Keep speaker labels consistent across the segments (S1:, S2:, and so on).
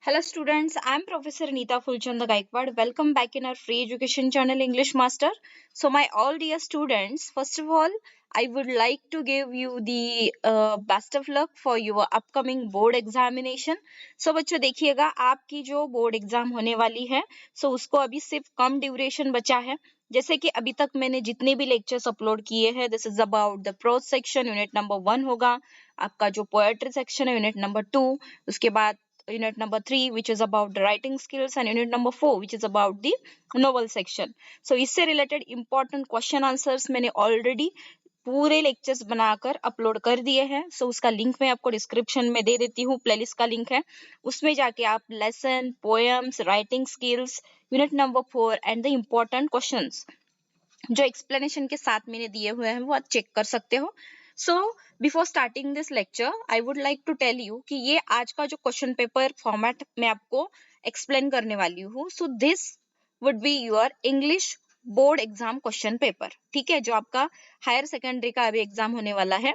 S1: Hello students, I am Professor Neeta Fulchand Gaikwad. Welcome back in our free education channel English Master. So my all dear students, first of all, I would like to give you the best of luck for your upcoming board examination. So बच्चों देखिएगा आपकी जो board exam होने वाली है सो उसको अभी सिर्फ कम ड्यूरेशन बचा है. जैसे कि अभी तक मैंने जितने भी लेक्चर्स अपलोड किए हैं this is about the pros section unit number 1 होगा, आपका जो पोएट्री सेक्शन है यूनिट नंबर 2, उसके बाद unit number 3 which is about the writing skills and unit number 4 which is about the novel section. So इससे related important question answers मैंने already पूरे lectures बनाकर अपलोड कर दिए हैं. सो उसका लिंक मैं आपको डिस्क्रिप्शन में दे देती हूँ, प्लेलिस्ट का लिंक है, उसमें जाके आप lesson, poems, writing skills, unit number 4 and the important questions जो एक्सप्लेनेशन के साथ मैंने दिए हुए हैं वो आप चेक कर सकते हो. So before starting this lecture I would like to tell you कि ये आज का जो क्वेश्चन पेपर फॉर्मेट मैं आपको एक्सप्लेन करने वाली हूँ. So this would be your English board exam question paper. ठीक है, जो आपका हायर सेकेंडरी का अभी एग्जाम होने वाला है,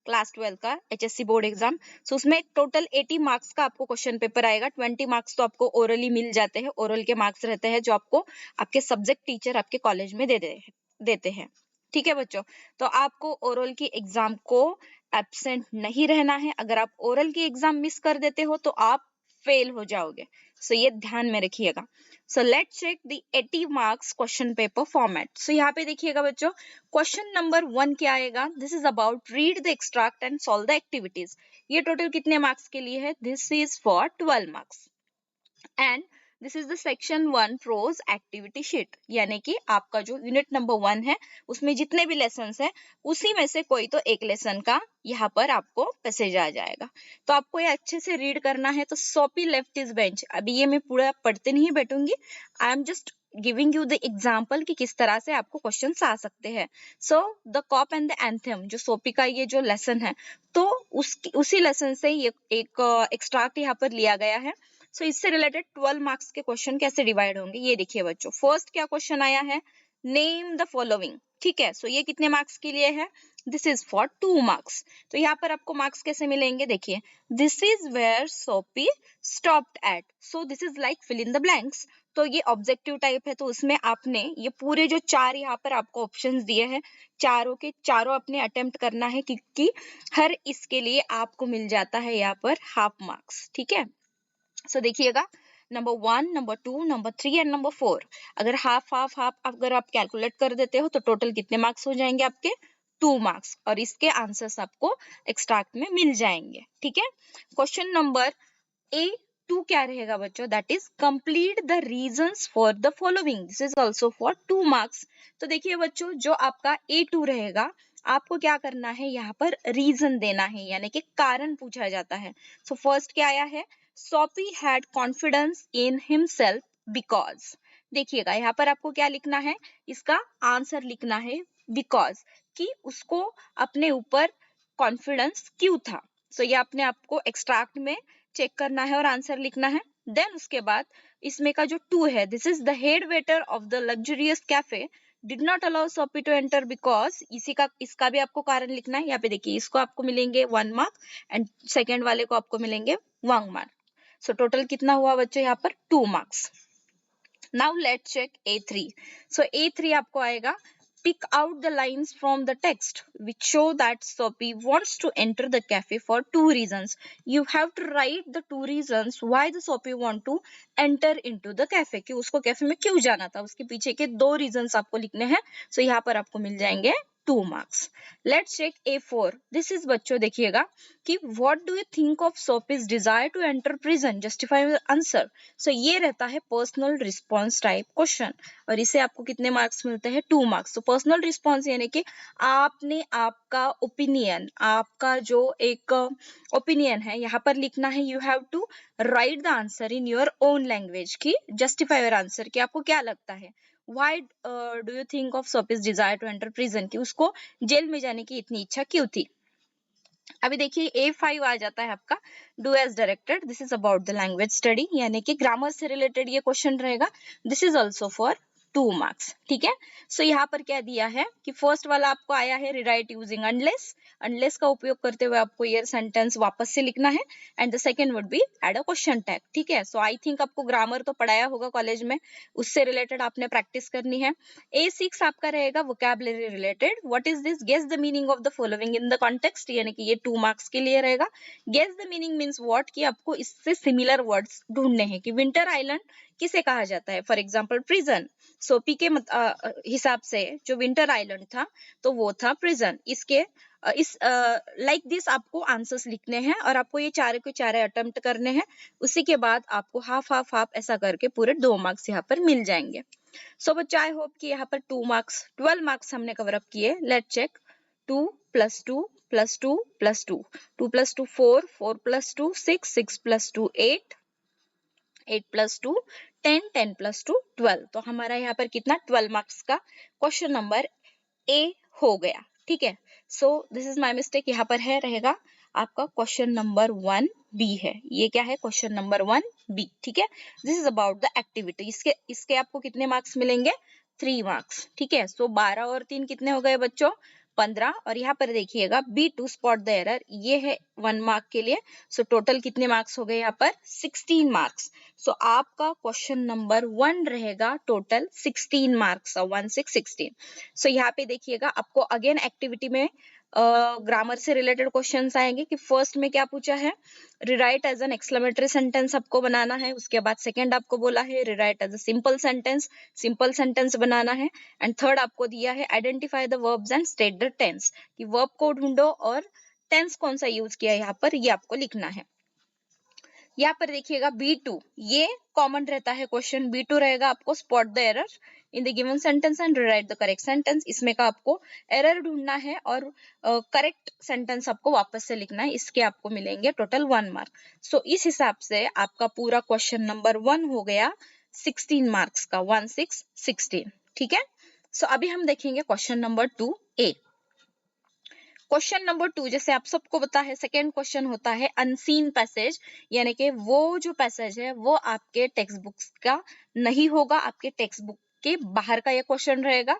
S1: क्लास 12 का एचएससी बोर्ड एग्जाम. सो उसमें टोटल 80 मार्क्स का आपको क्वेश्चन पेपर आएगा. 20 मार्क्स तो आपको ओरली मिल जाते हैं, ओरल के मार्क्स रहते हैं जो आपको आपके सब्जेक्ट टीचर आपके कॉलेज में देते हैं. ठीक है बच्चों, तो आपको ओरल की एग्जाम को एब्सेंट नहीं रहना है. अगर आप ओरल की एग्जाम मिस कर देते हो तो आप फेल हो जाओगे. सो ये ध्यान में रखिएगा. So let's check the 80 marks question paper format. So यहाँ पे देखिएगा बच्चों, क्वेश्चन नंबर 1 क्या आएगा, this is about read the extract and solve the activities. ये टोटल कितने मार्क्स के लिए है, this is for 12 marks and this is the section 1 prose activity sheet. यानी कि आपका जो यूनिट नंबर 1 है उसमें जितने भी लेसन है उसी में से कोई तो एक लेसन का यहाँ पर आपको पैसेज आ जाएगा. तो आपको ये अच्छे से रीड करना है. तो सोपी लेफ्ट इज बेंच, अभी ये मैं पूरा पढ़ते नहीं बैठूंगी, I am just giving you the example कि किस तरह से आपको क्वेश्चन आ सकते हैं. So the cop and the anthem, जो सोपी का ये जो लेसन है तो उसी लेसन से ये एक एक्सट्रैक्ट यहाँ पर लिया गया है. सो इससे रिलेटेड 12 मार्क्स के क्वेश्चन कैसे डिवाइड होंगे ये देखिए बच्चों. फर्स्ट क्या क्वेश्चन आया है, नेम द फॉलोइंग. ठीक है, सो ये कितने मार्क्स के लिए है, दिस इज फॉर 2 मार्क्स. तो यहाँ पर आपको मार्क्स कैसे मिलेंगे, देखिए this is where soapy stopped at. So this is like fill in the blanks. तो ये ऑब्जेक्टिव टाइप है, तो उसमें आपने ये पूरे जो 4 यहाँ पर आपको ऑप्शंस दिए हैं चारों के चारों अपने अटेम्प्ट करना है, क्योंकि हर इसके लिए आपको मिल जाता है यहाँ पर हाफ मार्क्स. ठीक है, सो देखिएगा number 1, number 2, number 3 and number 4, अगर हाफ हाफ हाफ अगर आप कैलकुलेट कर देते हो तो टोटल कितने मार्क्स हो जाएंगे आपके, 2 मार्क्स. और इसके आंसर्स आपको एक्सट्रैक्ट में मिल जाएंगे. ठीक है, क्वेश्चन नंबर A2 क्या रहेगा बच्चों, that is complete the reasons for the following. This is also for 2 marks. तो देखिए बच्चों, जो आपका A2 रहेगा आपको क्या करना है, यहाँ पर रीजन देना है, यानी कि कारण पूछा जाता है. सो फर्स्ट क्या आया है, सोपी had confidence in himself because. देखिएगा यहाँ पर आपको क्या लिखना है, इसका आंसर लिखना है बिकॉज, कि उसको अपने ऊपर कॉन्फिडेंस क्यों था. सो ये अपने आपको एक्सट्रैक्ट में चेक करना है और आंसर लिखना है. देन उसके बाद इसमें का जो 2 है, this is the head waiter of the luxurious cafe did not allow सोपी टू एंटर बिकॉज. इसका भी आपको कारण लिखना है. यहाँ पे देखिए इसको आपको मिलेंगे 1 मार्क एंड सेकेंड वाले को आपको मिलेंगे 1 मार्क. सो टोटल कितना हुआ बच्चों यहाँ पर 2 marks. Now let's check A3. So A3 आपको आएगा, pick out the lines from the text which show that Sophie wants to enter the cafe for 2 reasons. You have to write the 2 reasons why the Sophie want to enter into the cafe, कि उसको cafe में क्यों जाना था, उसके पीछे के 2 reasons आपको लिखने हैं. सो यहाँ पर आपको मिल जाएंगे 2 marks. Let's check A4. This is बच्चों देखिएगा कि what do you think of Soapy's desire to enter prison, justify your answer. So ये रहता है पर्सनल रिस्पॉन्स टाइप क्वेश्चन और इसे आपको कितने मार्क्स मिलते हैं, 2 मार्क्स. तो पर्सनल रिस्पॉन्स यानी कि आपने आपका ओपिनियन, आपका जो एक ओपिनियन है यहाँ पर लिखना है. You have to write the answer in your own language, की जस्टिफाई योर आंसर, कि आपको क्या लगता है, why do you think of Sophie's desire to enter prison, कि उसको जेल में जाने की इतनी इच्छा क्यों थी. अभी देखिए A5 आ जाता है आपका, do as directed. This is about the language study, यानी कि ग्रामर से रिलेटेड ये क्वेश्चन रहेगा. This is also for 2 marks. ठीक है, सो यहाँ पर क्या दिया है कि फर्स्ट वाला आपको आया है रिराइट यूजिंग अनलेस, अनलेस का उपयोग करते हुए आपको ये सेंटेंस वापस से लिखना है, and the second would be add a question tag. ठीक है, सो आई थिंक आपको ग्रामर तो पढ़ाया होगा कॉलेज में, उससे रिलेटेड आपने प्रैक्टिस करनी है। A6 आपका रहेगा vocabulary related, what is this, guess the meaning of the following in the context, यानी कि ये 2 मार्क्स के लिए रहेगा। Guess the meaning means what, कि आपको इससे सिमिलर वर्ड्स ढूंढने हैं कि विंटर आइलैंड किसे कहा जाता है, फॉर एग्जांपल प्रिजन। सोपी के हिसाब से जो विंटर आइलैंड था तो वो था प्रिजन। इसके इस लाइक दिस आपको आंसर्स लिखने हैं और आपको ये चारे के चारे अटेम्प्ट करने हैं। उसी के बाद आपको हाफ हाफ हाफ ऐसा करके पूरे 2 मार्क्स यहाँ पर मिल जाएंगे। सो बच्चा आई होप कि यहाँ पर 2 मार्क्स 12 मार्क्स हमने कवर अप किए। Let check, 2 + 2 + 2 + 2, 2 + 2 4, 4 + 2 6, 6 + 2 8, 8 + 2 10, 10 + 2 12। तो हमारा यहाँ पर कितना 12 मार्क्स का क्वेश्चन नंबर ए हो गया। ठीक है, सो दिस इज माय मिस्टेक, यहाँ पर है रहेगा आपका क्वेश्चन नंबर 1 बी है। ये क्या है, क्वेश्चन नंबर 1 बी। ठीक है, this is about the activity. इसके आपको कितने मार्क्स मिलेंगे, 3 मार्क्स। ठीक है, सो 12 और 3 कितने हो गए बच्चों, 15। और यहाँ पर देखिएगा B2 स्पॉट द एरर, ये है 1 मार्क के लिए। सो टोटल कितने मार्क्स हो गए यहाँ पर, 16 मार्क्स। सो आपका क्वेश्चन नंबर 1 रहेगा टोटल 16 मार्क्स, 1 6 16। सो यहाँ पे देखिएगा आपको अगेन एक्टिविटी में ग्रामर से रिलेटेड क्वेश्चंस आएंगे कि फर्स्ट में क्या पूछा है, rewrite as an exclamatory sentence आपको बनाना है। उसके बाद सेकंड आपको बोला है rewrite as a simple sentence बनाना है। एंड थर्ड आपको दिया है identify the verbs and state the tense, कि वर्ब को ढूंढो और टेंस कौन सा यूज किया है यहाँ पर, ये आपको लिखना है। यहाँ पर देखिएगा B2, ये कॉमन रहता है क्वेश्चन। B2 रहेगा आपको spot the error in the given sentence and write the correct sentence. इसमें का आपको एरर ढूंढना है और करेक्ट सेंटेंस आपको वापस से लिखना है। इसके आपको मिलेंगे टोटल 1 मार्क। सो इस हिसाब से आपका पूरा क्वेश्चन नंबर 1 हो गया 16 मार्क्स का, 1 6 16। ठीक है, सो अभी हम देखेंगे question number 2A। Question number 2, जैसे आप सबको पता है, सेकेंड क्वेश्चन होता है अनसीन पैसेज, यानी कि वो जो पैसेज है वो आपके टेक्स्ट बुक्स का नहीं होगा, आपके टेक्स्ट बुक के बाहर का ये क्वेश्चन रहेगा,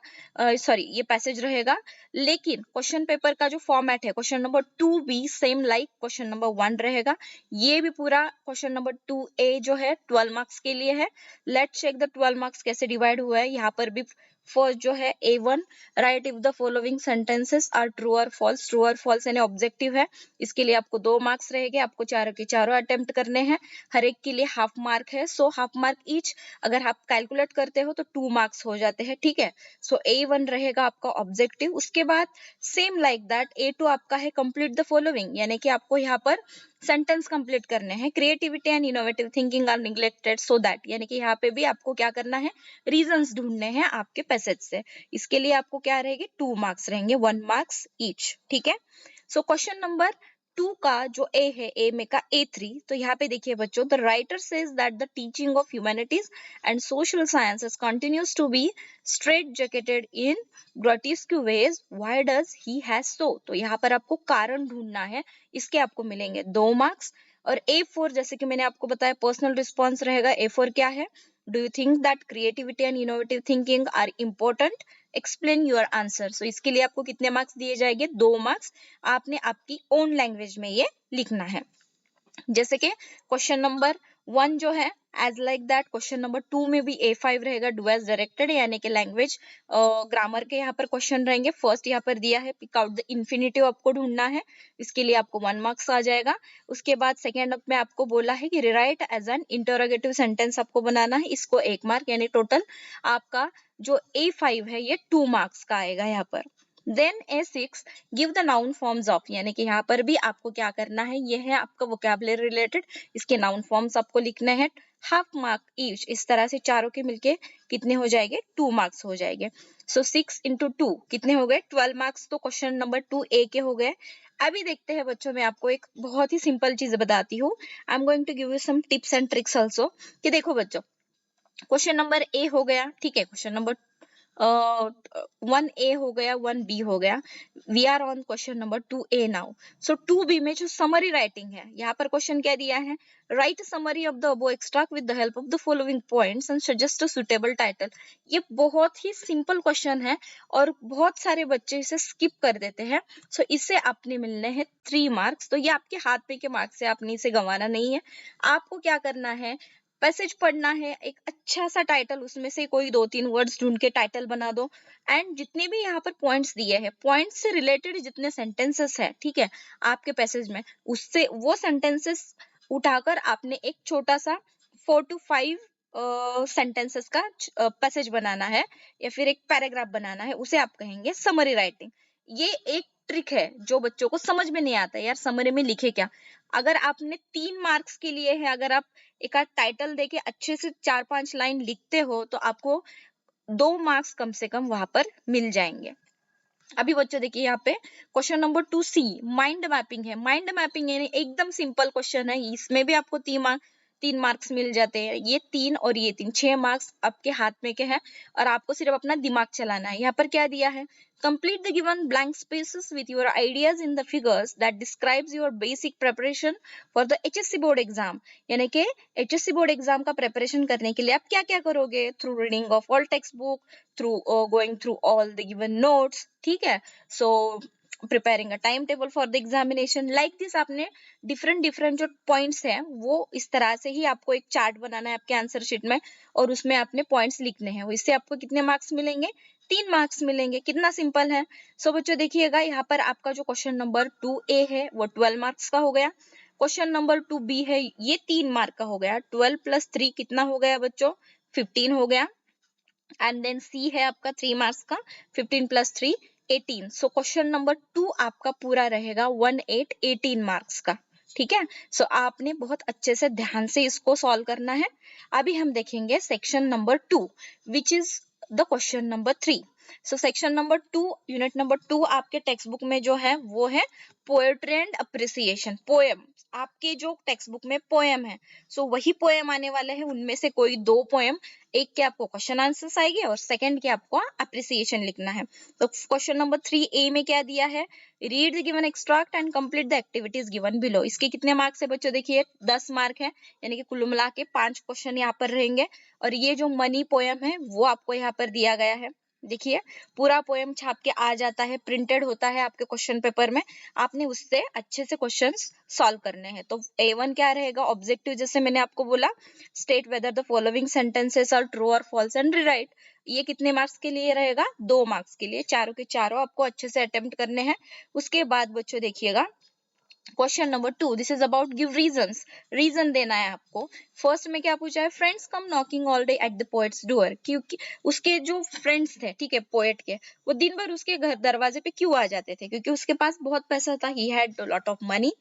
S1: सॉरी ये पैसेज रहेगा। लेकिन क्वेश्चन पेपर का जो फॉर्मेट है question number 2B same like question number 1 रहेगा। ये भी पूरा क्वेश्चन नंबर 2A जो है 12 मार्क्स के लिए है। लेट्स चेक द 12 मार्क्स कैसे डिवाइड हुआ है। यहाँ पर भी फर्स्ट जो है A1, write if the following sentences are true or false यानी ऑब्जेक्टिव है। इसके लिए आपको 2 मार्क्स रहेंगे, आपको चारों के चारों अटेम्प्ट करने हैं, हर एक के लिए हाफ मार्क है। सो हाफ मार्क ईच अगर आप कैलकुलेट करते हो तो 2 मार्क्स हो जाते हैं। ठीक है, सो A1 रहेगा आपका ऑब्जेक्टिव। उसके बाद सेम लाइक दैट A2 आपका है कंप्लीट द फॉलोइंग, यानी कि आपको यहाँ पर सेंटेंस कंप्लीट करने हैं। Creativity and innovative thinking are neglected so that, यानी कि यहाँ पे भी आपको क्या करना है, रीजंस ढूंढने हैं आपके पैसेज से। इसके लिए आपको क्या रहेंगे, 2 मार्क्स रहेंगे, 1 मार्क्स ईच। ठीक है, सो क्वेश्चन नंबर 2 का जो ए है, ए में का A3, तो यहाँ पे देखिए बच्चों, the writer says that the teaching of humanities and social sciences continues to be straight jacketed in grotesque ways, why does he has so. तो यहाँ पर आपको कारण ढूंढना है, इसके आपको मिलेंगे 2 मार्क्स। और A4 जैसे कि मैंने आपको बताया पर्सनल रिस्पॉन्स रहेगा। A4 क्या है, do you think that creativity and innovative thinking are important, explain your answer. So इसके लिए आपको कितने मार्क्स दिए जाएंगे, 2 मार्क्स। आपने आपकी ओन लैंग्वेज में ये लिखना है। जैसे कि क्वेश्चन नंबर 1 जो है as like that, question number 2 में भी A5 रहेगा, डू एज डायरेक्टेड, यानी कि लैंग्वेज ग्रामर के यहाँ पर क्वेश्चन रहेंगे। फर्स्ट यहाँ पर दिया है पिक आउट द इन्फिनेटिव, आपको ढूंढना है, इसके लिए आपको 1 मार्क्स आ जाएगा। उसके बाद सेकेंड में आपको बोला है कि rewrite as an interrogative sentence आपको बनाना है, इसको 1 मार्क, यानी टोटल आपका जो A5 है ये 2 मार्क्स का आएगा यहाँ पर। Then A6 give the noun forms of, यानी कि यहाँ पर भी आपको क्या करना है, ये है आपका वोकैबुलरी रिलेटेड, इसके नाउन फॉर्म्स आपको लिखने हैं, हाफ मार्क ईच। इस तरह से चारों के मिलके कितने हो जाएंगे, 2 मार्क्स हो जाएंगे। सो 6 × 2 कितने हो गए, 12 मार्क्स। तो क्वेश्चन नंबर 2A के हो गए। अभी देखते हैं बच्चों, मैं आपको एक बहुत ही सिंपल चीज बताती हूँ। I am going to give you some tips and tricks also, कि देखो बच्चों, क्वेश्चन नंबर A हो गया, ठीक है, क्वेश्चन नंबर 1A हो गया, 1B हो गया. We are on question number 2A now. So 2B में जो समरी राइटिंग है, यहाँ पर क्वेश्चन क्या दिया है, right summary of the above extract with the help of the following points and suggest a suitable title. ये बहुत ही सिंपल क्वेश्चन है और बहुत सारे बच्चे इसे स्किप कर देते हैं. सो इससे आपने मिलने हैं 3 मार्क्स. तो ये आपके हाथ पे के मार्क्स है, आपने इसे गंवाना नहीं है. आपको क्या करना है, पैसेज पढ़ना है, एक अच्छा सा टाइटल, उसमें से कोई 2-3 वर्ड्स ढूंढ के टाइटल बना दो. एंड जितने भी यहाँ पर पॉइंट्स दिए हैं, पॉइंट्स से रिलेटेड जितने सेंटेंसेस है, ठीक है, आपके पैसेज में, उससे वो सेंटेंसेस उठाकर आपने एक छोटा सा 4 to 5 सेंटेंसेस का पैसेज बनाना है या फिर एक पैराग्राफ बनाना है. उसे आप कहेंगे समरी राइटिंग. ये एक ट्रिक है जो बच्चों को समझ में नहीं आता यार, समरी में लिखे क्या. अगर आपने 3 मार्क्स के लिए है, अगर आप एक आध टाइटल देके अच्छे से 4-5 लाइन लिखते हो तो आपको 2 मार्क्स कम से कम वहां पर मिल जाएंगे. अभी बच्चों देखिए यहाँ पे question number 2C mind mapping है. माइंड मैपिंग यानी एकदम सिंपल क्वेश्चन है, इसमें भी आपको 3 मार्क्स मिल जाते हैं. ये 3 और ये 3, 6 मार्क्स आपके हाथ में के हैं और आपको सिर्फ अपना दिमाग चलाना है. यहाँ पर क्या दिया है, complete the given blank spaces with your ideas in the figures that describes your basic preparation for the HSC board exam. यानी कि HSC बोर्ड एग्जाम का प्रेपरेशन करने के लिए आप क्या क्या करोगे, through reading of all text book, through going through all the given notes, ठीक है. So preparing a time table for the examination, like this. आपने डिफरेंट डिफरेंट जो पॉइंट्स हैं वो इस तरह से ही आपको एक चार्ट बनाना है आपके आंसर शीट में और उसमें आपने पॉइंट्स लिखने हैं. इससे आपको कितने मार्क्स मिलेंगे, 3 मार्क्स मिलेंगे. कितना सिंपल है. सो बच्चों देखिएगा यहाँ पर आपका जो क्वेश्चन नंबर 2A है वो 12 मार्क्स का हो गया. क्वेश्चन नंबर 2B है, ये 3 मार्क का हो गया. 12 + 3 कितना हो गया बच्चों, 15 हो गया. एंड देन C है आपका 3 मार्क्स का, 15 + 3 18. सो क्वेश्चन नंबर 2 आपका पूरा रहेगा 18 मार्क्स का. ठीक है. सो आपने बहुत अच्छे से ध्यान से इसको सॉल्व करना है. अभी हम देखेंगे section number 2 which is the question number 3. So section number 2 unit number 2 आपके टेक्स्ट बुक में जो है वो है पोएट्री एंड अप्रिसिएशन. पोएम, आपके जो टेक्स्ट बुक में पोएम है, सो वही पोएम आने वाले हैं. उनमें से कोई 2 पोएम, एक के आपको क्वेश्चन आंसर्स आएंगे और सेकंड के आपको अप्रिसिएशन लिखना है. तो क्वेश्चन नंबर 3A में क्या दिया है, read the given extract and complete the activities given below. इसके कितने मार्क्स है बच्चों, देखिए 10 मार्क है, यानी कि कुल मिला के 5 क्वेश्चन यहाँ पर रहेंगे. और ये जो मनी पोएम है वो आपको यहाँ पर दिया गया है. देखिए पूरा पोएम छाप के आ जाता है, प्रिंटेड होता है आपके क्वेश्चन पेपर में. आपने उससे अच्छे से क्वेश्चंस सॉल्व करने हैं. तो A1 क्या रहेगा, ऑब्जेक्टिव, जैसे मैंने आपको बोला, state whether the following sentences are true or false and rewrite. ये कितने मार्क्स के लिए रहेगा, 2 मार्क्स के लिए. चारों के चारों आपको अच्छे से अटेम्प्ट करने हैं. उसके बाद बच्चों देखिएगा question number 2, this is about give reasons. Reason देना है आपको. फर्स्ट में क्या पूछा है, friends come knocking all day at the poet's door. क्योंकि उसके जो फ्रेंड्स थे, ठीक है, पोएट के, वो दिन भर उसके घर दरवाजे पे क्यों आ जाते थे, क्योंकि उसके पास बहुत पैसा था. He had lot of money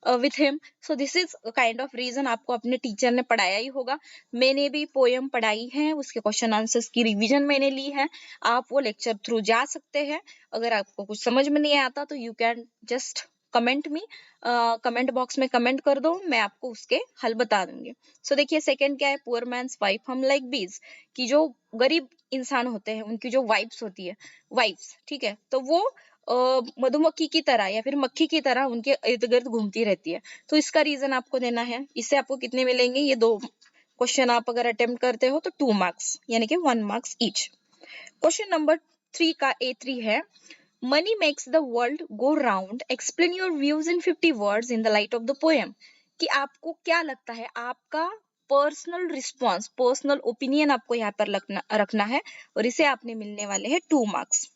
S1: with him. So this is kind of reason. आपको अपने टीचर ने पढ़ाया ही होगा. मैंने भी पोएम पढ़ाई है, उसके क्वेश्चन आंसर्स की रिविजन मैंने ली है. आप वो लेक्चर थ्रू जा सकते हैं. अगर आपको कुछ समझ में नहीं आता तो you can just comment me, comment box में कमेंट कर दो, मैं आपको उसके हल बता दूंगी. सो देखिए सेकंड क्या है, पुअर मैन्स वाइफ हम लाइक बीज. कि जो गरीब इंसान होते हैं उनकी जो वाइफ्स होती है, वाइफ्स, ठीक है, तो वो मधुमक्खी की तरह या फिर मक्खी की तरह उनके इर्द गिर्द घूमती रहती है. तो इसका रीजन आपको देना है. इससे आपको कितने मिलेंगे, ये 2 क्वेश्चन आप अगर अटेम्प्ट करते हो तो 2 मार्क्स, यानी कि 1 मार्क्स ईच. क्वेश्चन नंबर 3 का A3 है, Money makes the world go round. Explain your views in 50 words in the light of the poem. कि आपको क्या लगता है, आपका पर्सनल रिस्पॉन्स, पर्सनल ओपिनियन आपको यहाँ पर रखना है और इसे आपने मिलने वाले हैं 2 मार्क्स.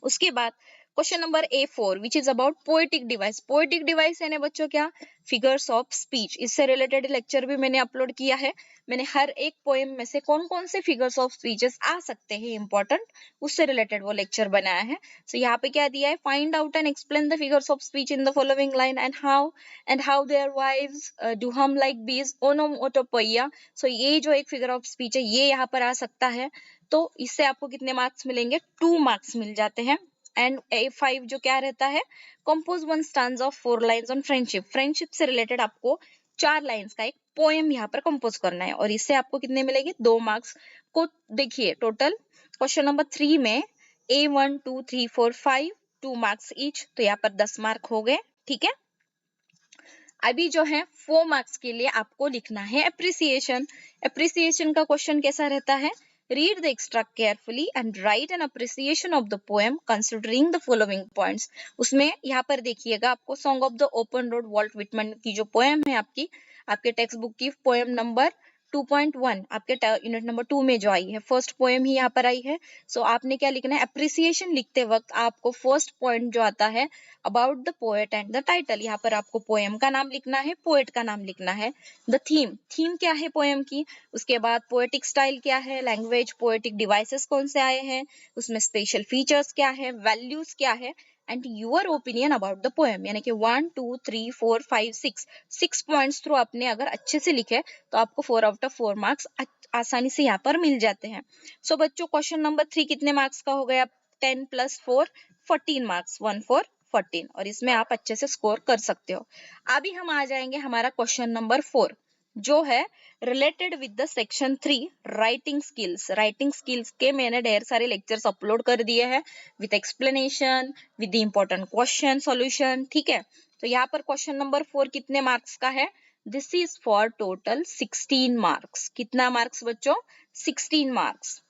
S1: उसके बाद question number A4 which is about poetic device. Poetic device यानी बच्चों क्या, फिगर्स ऑफ स्पीच. इससे रिलेटेड लेक्चर भी मैंने अपलोड किया है. मैंने हर एक पोएम में से कौन कौन से फिगर्स ऑफ स्पीचेस आ सकते हैं इंपॉर्टेंट, उससे रिलेटेड वो लेक्चर बनाया है. सो यहाँ पे क्या दिया है, find out and explain the figures of speech in the following line and how their wives do hum like bees onomatopoeia. सो ये जो एक फिगर ऑफ स्पीच है ये यहाँ पर आ सकता है. तो इससे आपको कितने मार्क्स मिलेंगे, 2 मार्क्स मिल जाते हैं. एंड A5 जो क्या रहता है, compose 1 stanza of 4 lines on friendship. Friendship से रिलेटेड आपको 4 लाइन्स का एक पोएम यहाँ पर कंपोज करना है और इससे आपको कितने मिलेंगे, 2 मार्क्स. को देखिए टोटल क्वेश्चन नंबर 3 में A1 2 3 4 5 2 मार्क्स ईच, तो यहाँ पर 10 मार्क हो गए। ठीक है, अभी जो है 4 मार्क्स के लिए आपको लिखना है एप्रिसिएशन। एप्रिसिएशन का क्वेश्चन कैसा रहता है, read the extract carefully and write an appreciation of the poem considering the following points. उसमें यहाँ पर देखिएगा आपको song of the open road Walt Whitman की जो पोएम है आपकी, आपके टेक्स्ट बुक की पोएम नंबर 2.1 आपके यूनिट नंबर 2 में जो आई है, फर्स्ट पोएम ही यहाँ पर आई है। सो आपने क्या लिखना है, एप्रिसिएशन लिखते वक्त आपको फर्स्ट पॉइंट जो आता है about the poet and the title, यहाँ पर आपको पोएम का नाम लिखना है, पोएट का नाम लिखना है। द थीम, थीम क्या है पोएम की, उसके बाद पोएटिक स्टाइल क्या है, लैंग्वेज, पोएटिक डिवाइसेस कौन से आए हैं, उसमें स्पेशल फीचर्स क्या है, वैल्यूज क्या है, and your opinion about the poem. यानी कि 1 2 3 4 5 6 पॉइंट्स थ्रू आपने अगर अच्छे से लिखे तो आपको 4 आउट ऑफ 4 मार्क्स आसानी से यहाँ पर मिल जाते हैं। सो बच्चों क्वेश्चन नंबर 3 कितने मार्क्स का हो गया, 10 + 4 14 मार्क्स, 1 4 14, और इसमें आप अच्छे से स्कोर कर सकते हो। अभी हम आ जाएंगे हमारा क्वेश्चन नंबर 4 जो है related with the section 3 writing skills. Writing skills के मैंने ढेर सारे लेक्चर्स अपलोड कर दिए हैं with explanation, with the important question solution. ठीक है, तो यहाँ पर क्वेश्चन नंबर 4 कितने मार्क्स का है, this is for total 16 marks. कितना मार्क्स बच्चों, 16 मार्क्स।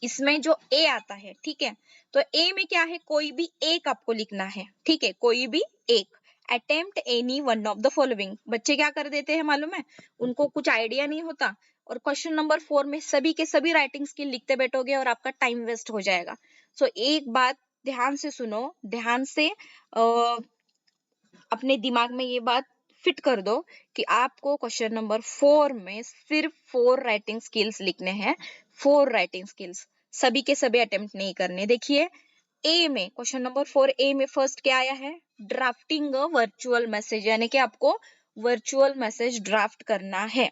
S1: इसमें जो ए आता है, ठीक है, तो ए में क्या है, कोई भी एक आपको लिखना है। ठीक है, कोई भी एक, attempt any one of the following. बच्चे क्या कर देते हैं मालूम है, उनको कुछ आइडिया नहीं होता और क्वेश्चन नंबर 4 में सभी के सभी राइटिंग स्किल लिखते बैठोगे और आपका टाइम वेस्ट हो जाएगा। सो एक बात ध्यान से सुनो, ध्यान से अपने दिमाग में ये बात फिट कर दो कि आपको क्वेश्चन नंबर 4 में सिर्फ 4 राइटिंग स्किल्स लिखने हैं, 4 राइटिंग स्किल्स, सभी के सभी अटेम्प्ट नहीं करने। देखिए ए में, क्वेश्चन नंबर 4 ए में फर्स्ट क्या आया है, ड्राफ्टिंग अ वर्चुअल मैसेज, यानी कि आपको वर्चुअल मैसेज ड्राफ्ट करना है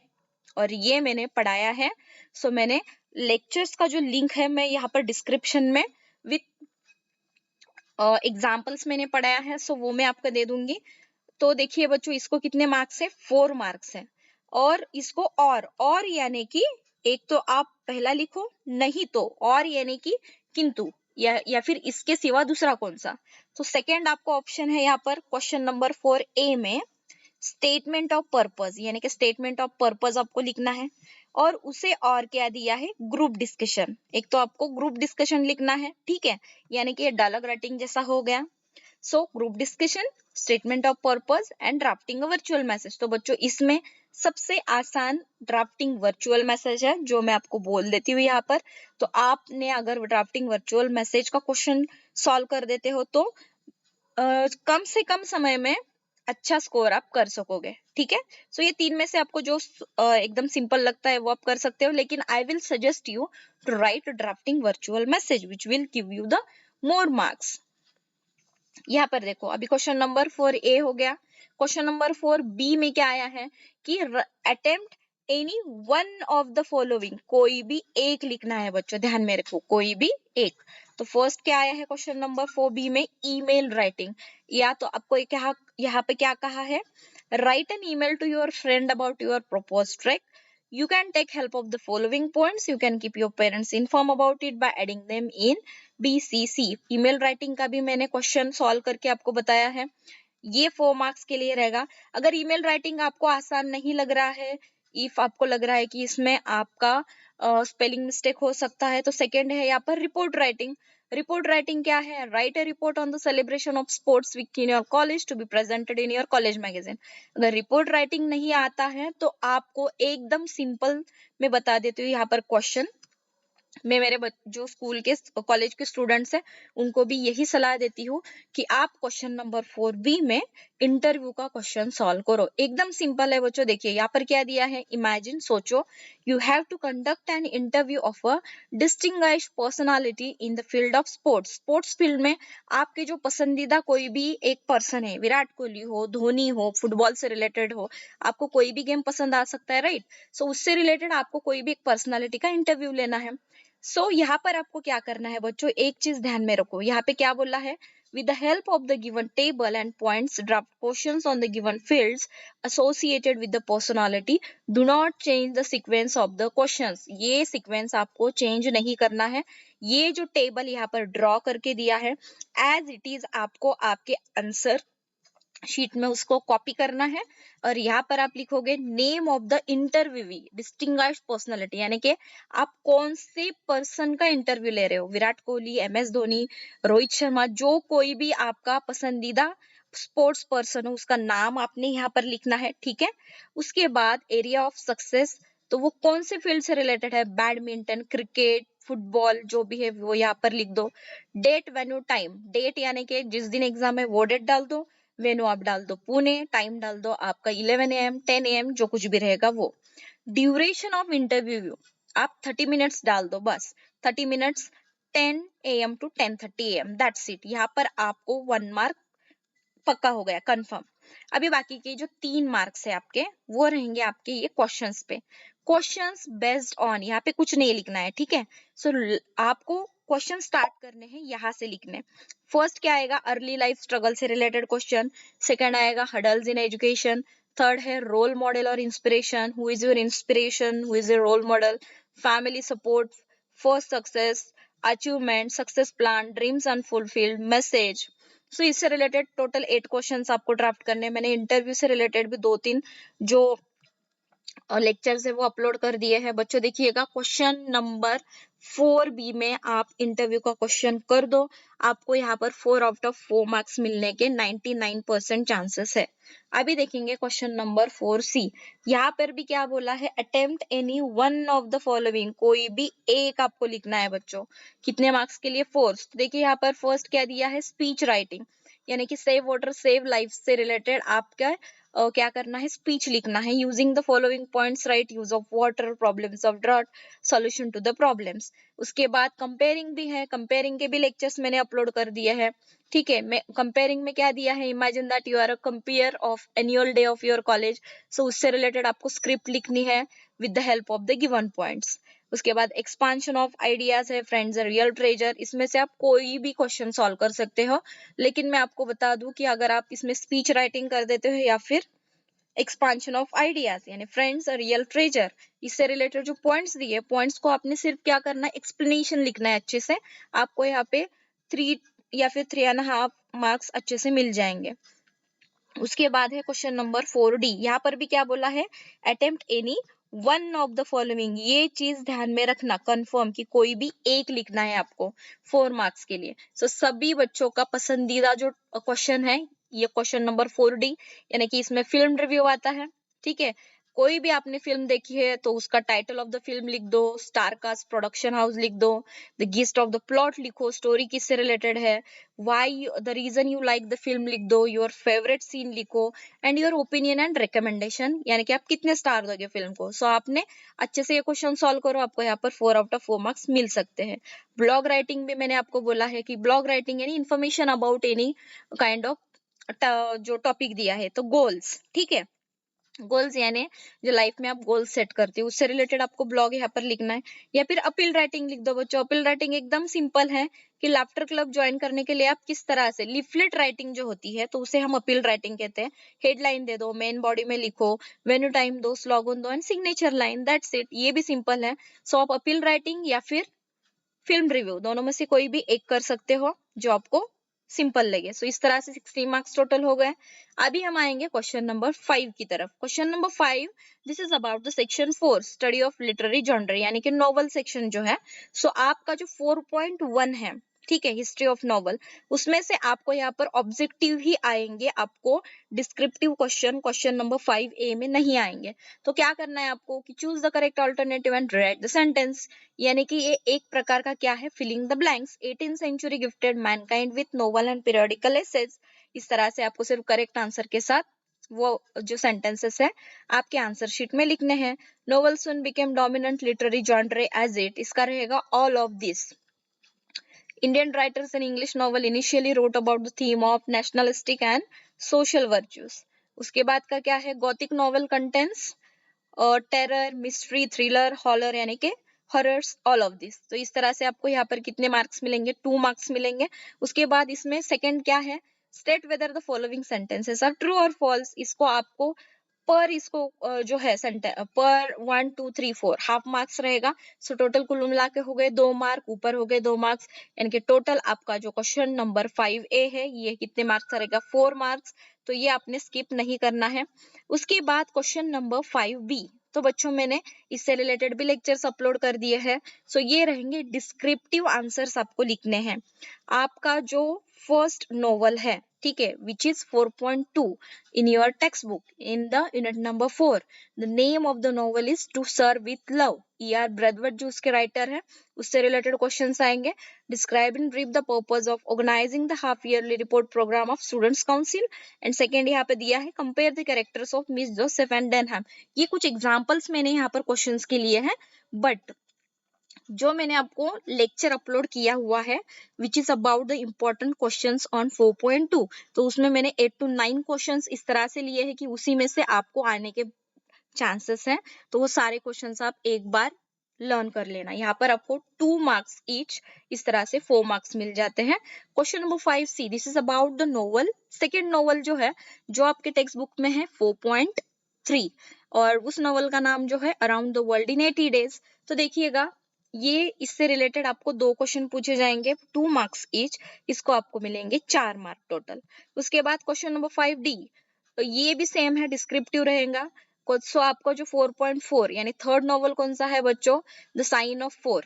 S1: और ये मैंने पढ़ाया है। सो मैंने लेक्चर्स का जो लिंक है मैं यहाँ पर डिस्क्रिप्शन में विथ एग्जाम्पल्स मैंने पढ़ाया है, सो वो मैं आपको दे दूंगी। तो देखिए बच्चों, इसको कितने मार्क्स है, 4 मार्क्स है। और इसको और यानी कि एक तो आप पहला लिखो, नहीं तो और यानी कि किंतु, या फिर इसके सिवा दूसरा कौन सा। तो सेकंड आपको ऑप्शन है यहाँ पर क्वेश्चन नंबर 4 ए में स्टेटमेंट ऑफ पर्पस, यानी कि स्टेटमेंट ऑफ पर्पस आपको लिखना है। और उसे और क्या दिया है, ग्रुप डिस्कशन। एक तो आपको ग्रुप डिस्कशन लिखना है, ठीक है, यानी कि ये डायलॉग राइटिंग जैसा हो गया। So group discussion, statement of purpose and drafting a virtual message. तो बच्चों इसमें सबसे आसान ड्राफ्टिंग वर्चुअल मैसेज है जो मैं आपको बोल देती हूँ यहाँ पर। तो आपने अगर ड्राफ्टिंग वर्चुअल मैसेज का क्वेश्चन सॉल्व कर देते हो तो कम से कम समय में अच्छा स्कोर आप कर सकोगे। ठीक है, सो ये 3 में से आपको जो एकदम सिंपल लगता है वो आप कर सकते हो, लेकिन I will suggest you to write drafting virtual message which will give you the more marks. यहाँ पर देखो, अभी क्वेश्चन नंबर 4 ए हो गया। क्वेश्चन नंबर 4 बी में क्या आया है कि attempt any one of the following, कोई भी एक लिखना है बच्चों, ध्यान में रखो, कोई भी एक। तो फर्स्ट क्या आया है क्वेश्चन नंबर 4 बी में, ईमेल राइटिंग। या तो आपको क्या यहाँ पे क्या कहा है, write an email to your friend about your propose trek. You can take help of the following points. You can keep your parents informed about it by adding them in BCC. Email writing का भी मैंने question solve करके आपको बताया है, ये 4 marks के लिए रहेगा। अगर ईमेल राइटिंग आपको आसान नहीं लग रहा है, इफ आपको लग रहा है कि इसमें आपका स्पेलिंग मिस्टेक हो सकता है, तो सेकंड है यहाँ पर रिपोर्ट राइटिंग। रिपोर्ट राइटिंग क्या है, write a report on the celebration of sports week in your college to be presented in your college magazine. अगर रिपोर्ट राइटिंग नहीं आता है तो आपको एकदम सिंपल मैं बता देती हूँ यहाँ पर क्वेश्चन। मैं मेरे जो स्कूल के कॉलेज के स्टूडेंट्स हैं उनको भी यही सलाह देती हूँ कि आप क्वेश्चन नंबर 4 बी में इंटरव्यू का क्वेश्चन सॉल्व करो, एकदम सिंपल है बच्चों। देखिए यहाँ पर क्या दिया है, इमेजिन, सोचो, you have to conduct an interview of a distinguished personality in the field of sports. Sports field में आपके जो पसंदीदा कोई भी एक पर्सन है, विराट कोहली हो, धोनी हो, फुटबॉल से रिलेटेड हो, आपको कोई भी गेम पसंद आ सकता है, राइट। सो उससे रिलेटेड आपको कोई भी एक पर्सनालिटी का इंटरव्यू लेना है। सो यहाँ पर आपको क्या करना है बच्चों, एक चीज ध्यान में रखो, यहाँ पे क्या बोला है, With the help of the given table and points, draft questions on the given fields associated with the personality. Do not change the sequence of the questions. ये sequence आपको change नहीं करना है. ये जो टेबल यहाँ पर ड्रॉ करके दिया है, as it is आपको आपके आंसर शीट में उसको कॉपी करना है और यहाँ पर आप लिखोगे name of the interviewee distinguished personality, यानी कि आप कौन से पर्सन का इंटरव्यू ले रहे हो, विराट कोहली, MS धोनी, रोहित शर्मा, जो कोई भी आपका पसंदीदा स्पोर्ट्स पर्सन हो उसका नाम आपने यहाँ पर लिखना है, ठीक है। उसके बाद एरिया ऑफ सक्सेस, तो वो कौन से फील्ड से रिलेटेड है, बैडमिंटन, क्रिकेट, फुटबॉल, जो भी है वो यहाँ पर लिख दो। डेट, वेन्यू, टाइम, डेट यानी कि जिस दिन एग्जाम है वो डेट डाल दो, वेन्यू आप डाल दो पुणे, टाइम डाल दो आपका 11 AM 10 AM जो कुछ भी रहेगा वो। ड्यूरेशन ऑफ इंटरव्यू आप 30 मिनट्स डाल दो, बस 30 minutes 10 AM to 10:30 AM, that's it. यहाँ पर आपको 1 मार्क पक्का हो गया, कंफर्म। अभी बाकी के जो 3 मार्क्स है आपके वो रहेंगे आपके ये क्वेश्चंस पे। क्वेश्चंस बेस्ड ऑन, यहाँ पे कुछ नहीं लिखना है, ठीक है। सो आपको क्वेश्चन स्टार्ट करने हैं यहाँ से लिखने। फर्स्ट क्या आएगा, अर्ली लाइफ स्ट्रगल से रिलेटेड क्वेश्चन। सेकंड आएगा हडल्स इन एजुकेशन। थर्ड है रोल मॉडल और inspiration, who is your inspiration, who is your role model. Family support, first success, achievement, success plan, dreams unfulfilled, message. So इससे related total 8 questions आपको draft करने हैं। मैंने interview से related भी 2-3 जो लेक्चर्स है वो अपलोड कर दिए हैं। बच्चों देखिएगा, क्वेश्चन नंबर 4B में आप इंटरव्यू का क्वेश्चन कर दो, आपको यहाँ पर 4 आउट ऑफ 4 मार्क्स मिलने के 99% चांसेस है। अभी देखेंगे क्वेश्चन नंबर 4C। यहाँ पर भी क्या बोला है, attempt any one of the following, कोई भी एक आपको लिखना है बच्चों। कितने मार्क्स के लिए, 4। देखिए यहाँ पर फर्स्ट क्या दिया है, स्पीच राइटिंग, यानी कि सेव वाटर सेव लाइफ से रिलेटेड आपका क्या करना है, स्पीच लिखना है। Using the following points write, use of water, problems of drought, solution to the problems. उसके बाद कंपेयरिंग भी है, कंपेयरिंग के भी लेक्चर्स मैंने अपलोड कर दिए हैं, ठीक है। मैं कंपेयरिंग में क्या दिया है, imagine that you are a compere of annual day of your college. So उससे रिलेटेड आपको स्क्रिप्ट लिखनी है with the help of the given points. उसके बाद एक्सपांशन ऑफ आइडियाज है, फ्रेंड्स अ रियल ट्रेजर। इसमें से आप कोई भी क्वेश्चन सॉल्व कर सकते हो, लेकिन मैं आपको बता दूं कि अगर आप इसमें स्पीच राइटिंग कर देते हो या फिर एक्सपांशन ऑफ आइडियाज यानी फ्रेंड्स रियल ट्रेजर, इससे रिलेटेड जो पॉइंट्स दिए, पॉइंट्स को आपने सिर्फ क्या करना है, एक्सप्लेनेशन लिखना है अच्छे से। आपको यहाँ पे 3 या फिर 3.5 मार्क्स अच्छे से मिल जाएंगे। उसके बाद है क्वेश्चन नंबर 4D। यहाँ पर भी क्या बोला है, attempt any one of the following. ये चीज ध्यान में रखना, कंफर्म कि कोई भी एक लिखना है आपको 4 मार्क्स के लिए। सो सभी बच्चों का पसंदीदा जो क्वेश्चन है ये क्वेश्चन नंबर 4D, यानी कि इसमें फिल्म रिव्यू आता है, ठीक है। कोई भी आपने फिल्म देखी है तो उसका टाइटल ऑफ द फिल्म लिख दो, स्टार कास्ट, प्रोडक्शन हाउस लिख दो, the gist of the plot लिखो, स्टोरी किससे रिलेटेड है, why the reason you like the film लिख दो, योर फेवरेट सीन लिखो, and your opinion and recommendation, यानी कि आप कितने स्टार दोगे फिल्म को। सो आपने अच्छे से ये क्वेश्चन सॉल्व करो, आपको यहाँ पर 4 आउट ऑफ 4 मार्क्स मिल सकते हैं। ब्लॉग राइटिंग भी मैंने आपको बोला है कि ब्लॉग राइटिंग यानी information about any kind of जो टॉपिक दिया है, तो गोल्स, ठीक है। गोल्स यानी जो लाइफ में आप गोल सेट करते हो उससे रिलेटेड आपको ब्लॉग यहाँ पर लिखना है। या फिर अपील राइटिंग लिख दो बच्चों। अपील राइटिंग एकदम सिंपल है कि लाफ्टर क्लब ज्वाइन करने के लिए आप किस तरह से, लिफलेट राइटिंग जो होती है तो उसे हम अपील राइटिंग कहते हैं। हेडलाइन दे दो, मेन बॉडी में लिखो, वेन्यू टाइम दो, स्लोगन दो and signature line, that's it. ये भी सिंपल है। सो आप अपील राइटिंग या फिर फिल्म रिव्यू दोनों में से कोई भी एक कर सकते हो जो आपको सिंपल लगे। सो इस तरह से 60 मार्क्स टोटल हो गए। अभी हम आएंगे क्वेश्चन नंबर 5 की तरफ। Question number 5, this is about the section 4 study of literary genre, यानी कि नॉवल सेक्शन जो है। सो आपका जो 4.1 है, ठीक है, हिस्ट्री ऑफ नॉवल, उसमें से आपको यहाँ पर ऑब्जेक्टिव ही आएंगे, आपको descriptive question question number 5A में नहीं आएंगे। तो क्या करना है आपको कि choose the correct alternative and write the sentence, यानी कि ये एक प्रकार का क्या है, filling the blanks. 18th century gifted mankind with novel and periodical essays. इस तरह से आपको सिर्फ करेक्ट आंसर के साथ वो जो सेंटेंसेस है आपके आंसर शीट में लिखने हैं। Novel soon became dominant literary genre as it, इसका रहेगा all of this. Indian writers in English novel initially wrote about the theme of nationalistic and social virtues. उसके बाद का क्या है, Gothic novel contains terror, mystery, thriller, horror यानी कि horrors, all of this. तो इस तरह से आपको यहाँ पर कितने मार्क्स मिलेंगे, 2 मार्क्स मिलेंगे। उसके बाद इसमें सेकंड क्या है, state whether the following sentences are true or false. इसको आपको पर इसको जो है पर 1 2 3 4 हाफ मार्क्स रहेगा। सो टोटल कुल मिला के हो गए 2 मार्क, ऊपर हो गए 2 मार्क्स, यानी कि टोटल आपका जो क्वेश्चन नंबर 5A है ये कितने मार्क्स रहेगा, 4 मार्क्स। तो ये आपने स्किप नहीं करना है। उसके बाद क्वेश्चन नंबर 5B, तो बच्चों मैंने इससे रिलेटेड भी लेक्चर्स अपलोड कर दिए हैं। सो ये रहेंगे डिस्क्रिप्टिव आंसर्स आपको लिखने हैं। आपका जो फर्स्ट नोवेल है, ठीक है, which is 4.2 in your textbook in the unit number 4, the name of the novel is To Serve with Love। E.R. Braithwaite जो उसके राइटर है, उससे रिलेटेड क्वेश्चंस आएंगे। Describe in brief the purpose of organising the half yearly report programme of students council. And second यहाँ पे दिया है compare the characters of Miss Joseph and Denham. ये कुछ एग्जांपल्स मैंने यहाँ पर क्वेश्चंस के लिए हैं, बट जो मैंने आपको लेक्चर अपलोड किया हुआ है which is about the important questions on 4.2, तो उसमें मैंने 8 to 9 क्वेश्चंस इस तरह से लिए हैं कि उसी में से आपको आने के चांसेस हैं। तो वो सारे क्वेश्चंस आप एक बार लर्न कर लेना। यहाँ पर आपको 2 मार्क्स ईच, इस तरह से 4 मार्क्स मिल जाते हैं। Question number 5C, this is about the novel. Second novel जो है, जो आपके टेक्स्ट बुक में है 4.3, और उस नोवेल का नाम जो है around the world in 80 days. तो देखिएगा, ये इससे रिलेटेड आपको 2 क्वेश्चन पूछे जाएंगे, 2 मार्क्स ईच, इसको आपको मिलेंगे 4 मार्क टोटल। उसके बाद क्वेश्चन नंबर 5D, तो ये भी सेम है, डिस्क्रिप्टिव रहेगा। सो आपका जो 4.4 यानी थर्ड नॉवल कौन सा है बच्चों, द साइन ऑफ 4,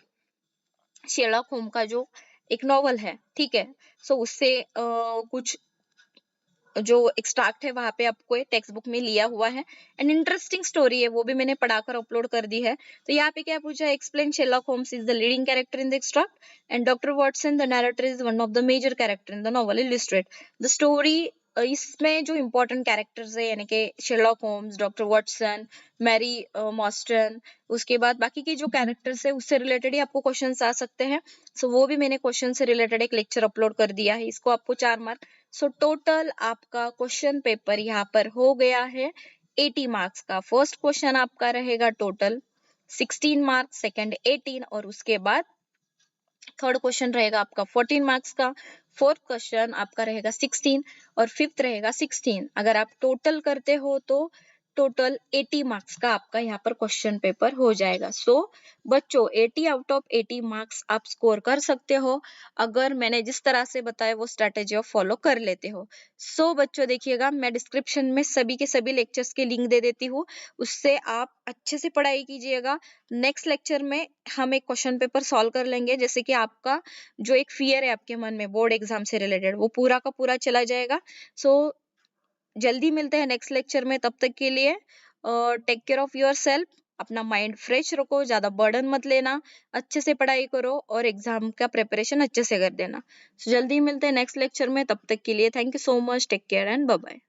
S1: शेरलॉक होम का जो एक नॉवल है, ठीक है। सो उससे कुछ जो एक्सट्रैक्ट है वहां पे आपको टेक्स्ट बुक में लिया हुआ है। एंड इंटरेस्टिंग स्टोरी है, वो भी मैंने पढ़ाकर अपलोड कर दी है। तो यहाँ पे क्या पूछा है, explain Sherlock Holmes is the leading character in the extract and doctor Watson the narrator is one of the major character in the novel. Illustrate the story. इसमें जो इम्पोर्टेंट कैरेक्टर्स है यानी कि Sherlock Holmes, doctor Watson, Mary Morstan, उसके बाद बाकी के जो कैरेक्टर्स है उससे रिलेटेड ही आपको क्वेश्चंस आ सकते हैं। सो वो भी मैंने क्वेश्चन से रिलेटेड एक लेक्चर अपलोड कर दिया है, इसको आपको 4 मार्क। सो टोटल आपका क्वेश्चन पेपर यहाँ पर हो गया है 80 मार्क्स का। फर्स्ट क्वेश्चन आपका रहेगा टोटल 16 मार्क्स, सेकंड 18, और उसके बाद थर्ड क्वेश्चन रहेगा आपका 14 मार्क्स का, फोर्थ क्वेश्चन आपका रहेगा 16, और फिफ्थ रहेगा 16। अगर आप टोटल करते हो तो टोटल 80 मार्क्स का आपका यहाँ पर क्वेश्चन पेपर हो जाएगा। सो बच्चों 80 आउट ऑफ 80 मार्क्स आप स्कोर कर सकते हो अगर मैंने जिस तरह से बताया वो स्ट्रेटेजी ऑफ फॉलो कर लेते हो। सो बच्चों देखिएगा, मैं डिस्क्रिप्शन में सभी के सभी लेक्चर्स के लिंक दे देती हूँ, उससे आप अच्छे से पढ़ाई कीजिएगा। नेक्स्ट लेक्चर में हम एक क्वेश्चन पेपर सॉल्व कर लेंगे, जैसे कि आपका जो एक फियर है आपके मन में बोर्ड एग्जाम से रिलेटेड, वो पूरा का पूरा चला जाएगा। सो जल्दी मिलते हैं नेक्स्ट लेक्चर में, तब तक के लिए take care of yourself, अपना माइंड फ्रेश रखो, ज्यादा बर्डन मत लेना, अच्छे से पढ़ाई करो और एग्जाम का प्रिपरेशन अच्छे से कर देना। जल्दी मिलते हैं नेक्स्ट लेक्चर में, तब तक के लिए thank you so much, take care and bye bye.